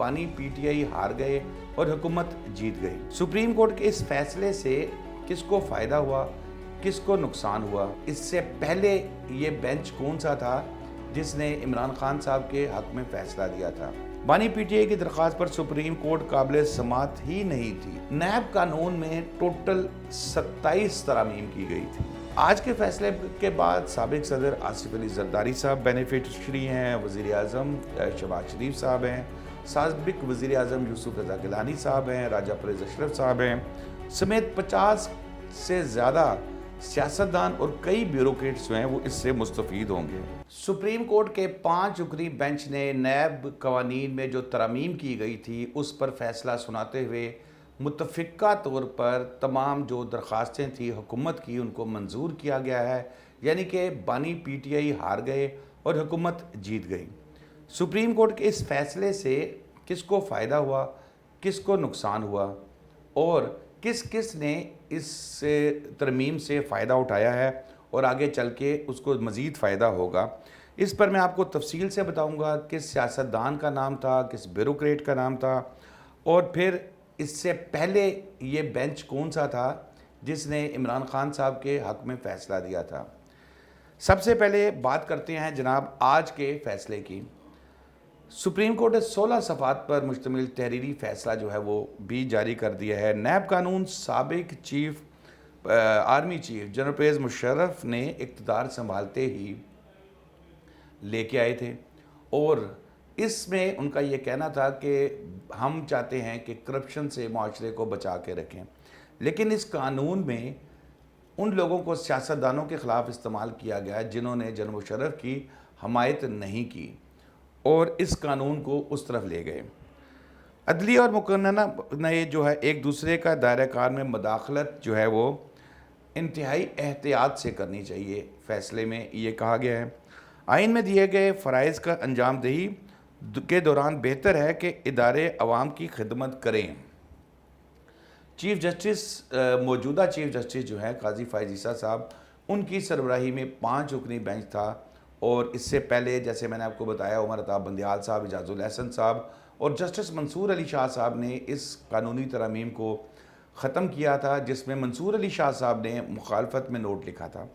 बानी पीटीआई हार गए और हुकूमत जीत गई। सुप्रीम कोर्ट के इस फैसले से किसको फ़ायदा हुआ, किसको नुकसान हुआ? इससे पहले ये बेंच कौन सा था जिसने इमरान खान साहब के हक में फैसला दिया था? बानी पीटीआई की दरख्वास्त पर सुप्रीम कोर्ट काबिल समात ही नहीं थी। नैब कानून में टोटल 27 तरामीम की गई थी। आज के फैसले के बाद साबिक सदर आसिफ अली जरदारी साहब बेनिफिशरी हैं, वज़ीर आज़म शहबाज शरीफ साहब हैं, साबिक वज़ीर आज़म यूसुफ रज़ा गिलानी साहब हैं, राजा परवेज़ अशरफ साहब हैं समेत 50 से ज़्यादा सियासतदान और कई ब्यूरोक्रेट्स जो हैं वो इससे मुस्तफ़ीद होंगे। सुप्रीम कोर्ट के 5 रुकनी बेंच ने नैब कवानीन में जो तरमीम की गई थी उस पर फैसला सुनाते हुए मुतफ़िक़ा तौर पर तमाम जो दरख्वास्तें थी हुकूमत की उनको मंजूर किया गया है, यानी कि बानी पीटीआई हार गए और हुकूमत जीत गई। सुप्रीम कोर्ट के इस फैसले से किसको फ़ायदा हुआ, किसको नुकसान हुआ और किस किस ने इस तरमीम से फ़ायदा उठाया है और आगे चल के उसको मज़ीद फ़ायदा होगा, इस पर मैं आपको तफसील से बताऊंगा। किस सियासतदान का नाम था, किस ब्यूरोक्रेट का नाम था और फिर इससे पहले ये बेंच कौन सा था जिसने इमरान खान साहब के हक़ में फ़ैसला दिया था। सबसे पहले बात करते हैं जनाब आज के फ़ैसले की। सुप्रीम कोर्ट ने 16 सफ़ात पर मुश्तमिल तहरीरी फ़ैसला जो है वो भी जारी कर दिया है। नैब कानून साबिक army chief general Pervez Musharraf ने इक़्तिदार संभालते ही लेके आए थे और इसमें उनका ये कहना था कि हम चाहते हैं कि करप्शन से माशरे को बचा के रखें, लेकिन इस कानून में उन लोगों को सियासतदानों के ख़िलाफ़ इस्तेमाल किया गया जिन्होंने जनरल मुशर्रफ की हमायत नहीं की और इस कानून को उस तरफ ले गए। अदलिया और मुकन्ना ने जो है एक दूसरे का दायरा कार में मदाखलत जो है वो इंतहाई एहतियात से करनी चाहिए। फ़ैसले में ये कहा गया है आइन में दिए गए फ़राइज़ का अंजाम दही के दौरान बेहतर है कि इदारे अवाम की खिदमत करें। चीफ़ जस्टिस मौजूदा चीफ़ जस्टिस जो है काजी फ़ाइज़ ईसा साहब, उनकी सरबराही में 5 रुकनी बेंच था और इससे पहले जैसे मैंने आपको बताया उमर अताब बंदियाल साहब, इजाज़ुल एहसन साहब और जस्टिस मंसूर अली शाह साहब ने इस कानूनी तरमीम को ख़त्म किया था, जिसमें मंसूर अली शाह साहब ने मुखालफत में नोट लिखा था।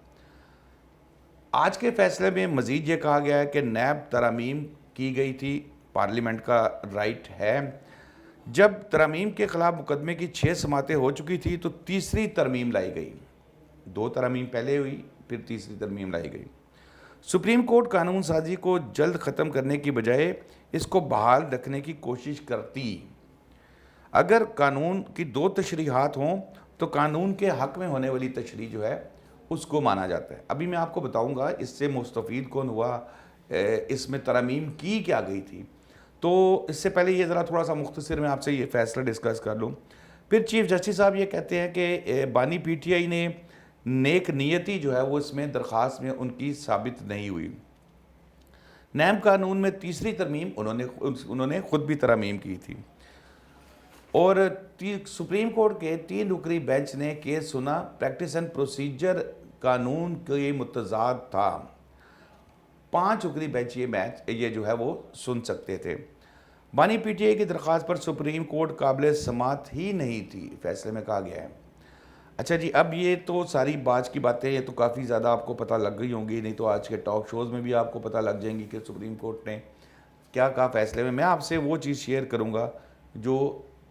आज के फ़ैसले में मज़ीद ये कहा गया है कि नैब तरमीम की गई थी, पार्लियामेंट का राइट है। जब तरमीम के ख़िलाफ़ मुकदमे की 6 समातें हो चुकी थी तो तीसरी तरमीम लाई गई। 2 तरमीम पहले हुई, फिर तीसरी तरमीम लाई गई। सुप्रीम कोर्ट कानून साजी को जल्द ख़त्म करने की बजाय इसको बहाल रखने की कोशिश करती। अगर कानून की 2 तशरीहात हों तो कानून के हक़ में होने वाली तशरीह जो है उसको माना जाता है। अभी मैं आपको बताऊंगा इससे मुस्तफ़ीद कौन हुआ, इसमें तरमीम की क्या गई थी। तो इससे पहले ये ज़रा थोड़ा सा मुख्तसर मैं आपसे ये फ़ैसला डिस्कस कर लूँ। फिर चीफ़ जस्टिस साहब ये कहते हैं कि बानी पीटीआई ने नेक नियति जो है वो इसमें दरख्वास्त में उनकी साबित नहीं हुई। नैब कानून में तीसरी तरमीम उन्होंने ख़ुद भी तरमीम की थी और सुप्रीम कोर्ट के 3 रुकनी बेंच ने केस सुना। प्रैक्टिस एंड प्रोसीजर कानून के मुतज़ाद था। 5 रुकनी बेंच ये जो है वो सुन सकते थे। बानी पीटीआई की दरख्वास्त पर सुप्रीम कोर्ट काबिल समात ही नहीं थी, फैसले में कहा गया है। अच्छा जी, अब ये तो सारी बात की बातें, ये तो काफ़ी ज़्यादा आपको पता लग गई होंगी, नहीं तो आज के टॉक शोज़ में भी आपको पता लग जाएंगी कि सुप्रीम कोर्ट ने क्या कहा फ़ैसले में। मैं आपसे वो चीज़ शेयर करूँगा जो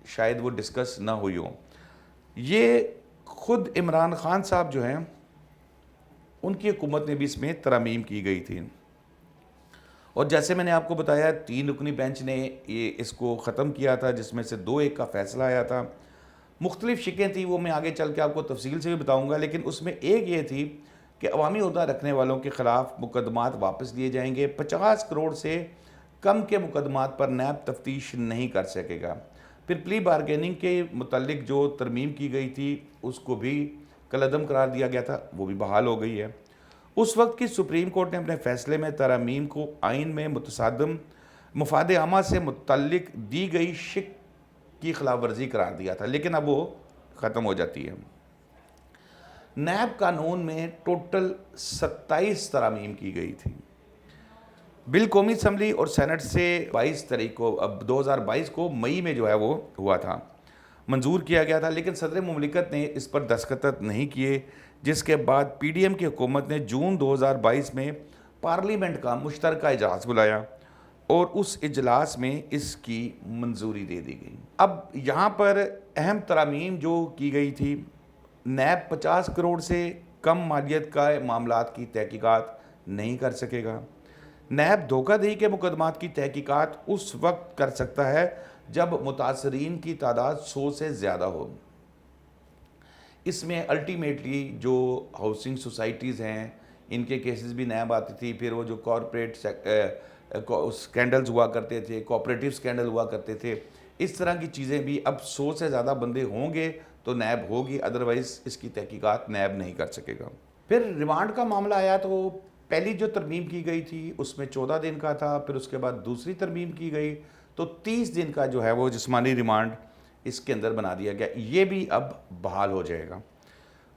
शायद वो डिस्कस ना हुई हो। ये ख़ुद इमरान खान साहब जो हैं उनकी हुकूमत ने भी इसमें तरमीम की गई थी और जैसे मैंने आपको बताया 3 रुकनी बेंच ने ये इसको ख़त्म किया था, जिसमें से 2-1 का फ़ैसला आया था। मुख्तलिफ़ शिकें थी, वो मैं आगे चल के आपको तफसील से भी बताऊंगा, लेकिन उसमें एक ये थी कि अवामी ओहदा रखने वालों के ख़िलाफ़ मुकदमात वापस लिए जाएंगे। 50 करोड़ से कम के मुकदमात पर नैब तफ्तीश नहीं कर सकेगा। फिर प्ली बारगेनिंग के मुतल्लिक जो तरमीम की गई थी उसको भी कलअदम करार दिया गया था, वो भी बहाल हो गई है। उस वक्त की सुप्रीम कोर्ट ने अपने फ़ैसले में तरमीम को आइन में मुतसादम मुफाद आमा से मुतल्लिक दी गई शिक की खिलाफ वर्जी करार दिया था, लेकिन अब वो ख़त्म हो जाती है। नैब कानून में टोटल 27 तरमीम की गई थी। बिल कौमी असम्बली और सेनेट से 22 तारीख को, अब 2022 को मई में जो है वो हुआ था, मंजूर किया गया था, लेकिन सदर मुमलिकत ने इस पर दस्तखत नहीं किए, जिसके बाद पीडीएम की हुकूमत ने जून 2022 में पार्लियामेंट का मुश्तरका इजलास बुलाया और उस इजलास में इसकी मंजूरी दे दी गई। अब यहाँ पर अहम तरमीम जो की गई थी, नैब 50 करोड़ से कम मालियत का मामलात की तहकीकात नहीं कर सकेगा। नैब धोखाधड़ी के मुकदमात की तहकीकात उस वक्त कर सकता है जब मुतासरीन की तादाद 100 से ज़्यादा हो। इसमें अल्टीमेटली जो हाउसिंग सोसाइटीज़ हैं, इनके केसेस भी नैब आती थी, फिर वो जो कॉरपोरेट स्कैंडल्स हुआ करते थे, कोऑपरेटिव स्कैंडल हुआ करते थे, इस तरह की चीज़ें भी अब 100 से ज़्यादा बंदे होंगे तो नैब होगी, अदरवाइज़ इसकी तहकीकात नैब नहीं कर सकेगा। फिर रिमांड का मामला आया तो पहली जो तरमीम की गई थी उसमें 14 दिन का था, फिर उसके बाद दूसरी तरमीम की गई तो 30 दिन का जो है वो जिस्मानी रिमांड इसके अंदर बना दिया गया। ये भी अब बहाल हो जाएगा।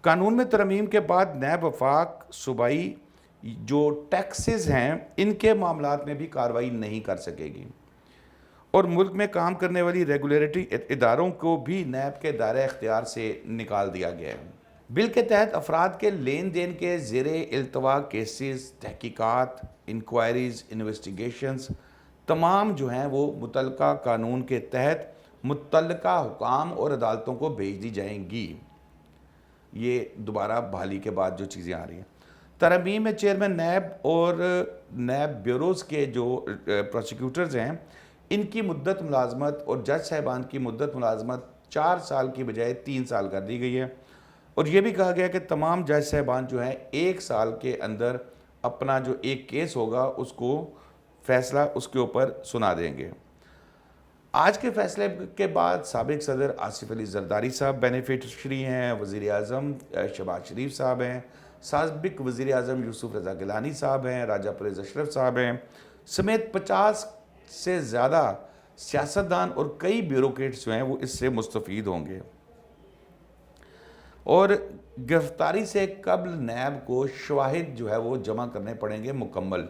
कानून में तरमीम के बाद नैब वफाक सूबाई जो टैक्सेस हैं, इनके मामलात में भी कार्रवाई नहीं कर सकेगी और मुल्क में काम करने वाली रेगुलेटरी इदारों को भी नैब के दायरे इख्तियार से निकाल दिया गया है। बिल के तहत अफराद के लेन देन के ज़ेरे इल्तवा केसेस, तहकीकात, इंक्वायरीज़, इन्वेस्टिगेशंस तमाम जो हैं वो मुतल्लका कानून के तहत मुतल्लका हुकाम और अदालतों को भेज दी जाएंगी। ये दोबारा बहाली के बाद जो चीज़ें आ रही हैं। तरमीम में चेयरमैन नैब और नैब ब्यूरोज़ के जो प्रोसिक्यूटर्स हैं, इनकी मुद्दत मुलाजमत और जज साहिबान की मुद्दत मुलाजमत 4 साल की बजाय 3 साल कर दी गई है और ये भी कहा गया कि तमाम जज साहिबान जो हैं 1 साल के अंदर अपना जो एक केस होगा उसको फैसला उसके ऊपर सुना देंगे। आज के फैसले के बाद साबिक सदर आसिफ अली जरदारी साहब बेनिफिशरी हैं, वज़ीर आज़म शहबाज शरीफ साहब हैं, साबिक वज़ीर आज़म यूसुफ रज़ा गिलानी साहब हैं, राजा परवेज़ अशरफ साहब हैं, समेत 50 से ज़्यादा सियासतदान और कई ब्यूरोक्रेट्स जो हैं वो इससे मुस्तफ़ीद होंगे और गिरफ्तारी से कबल नैब को शवाहिद जो है वो जमा करने पड़ेंगे मुकम्मल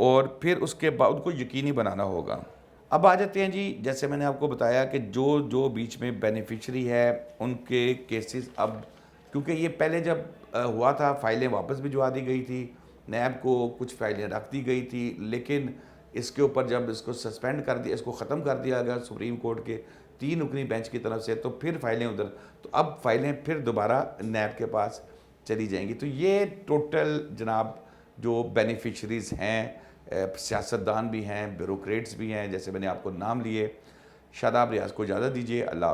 और फिर उसके बाद उनको यकीनी बनाना होगा। अब आ जाते हैं जी, जैसे मैंने आपको बताया कि जो जो बीच में बेनिफिशरी है उनके केसेस, अब क्योंकि ये पहले जब हुआ था फाइलें वापस भिजवा दी गई थी, नैब को कुछ फाइलें रख दी गई थी, लेकिन इसके ऊपर जब इसको सस्पेंड कर दिया, इसको ख़त्म कर दिया गया सुप्रीम कोर्ट के 3 रुकनी बेंच की तरफ से, तो फिर फाइलें उधर, तो अब फाइलें फिर दोबारा नैब के पास चली जाएंगी। तो ये टोटल जनाब जो बेनिफिशरीज़ हैं, सियासतदान भी हैं, ब्यूरोक्रेट्स भी हैं, जैसे मैंने आपको नाम लिए। शादाब रियाज को इजाज़त दीजिए। अल्लाह।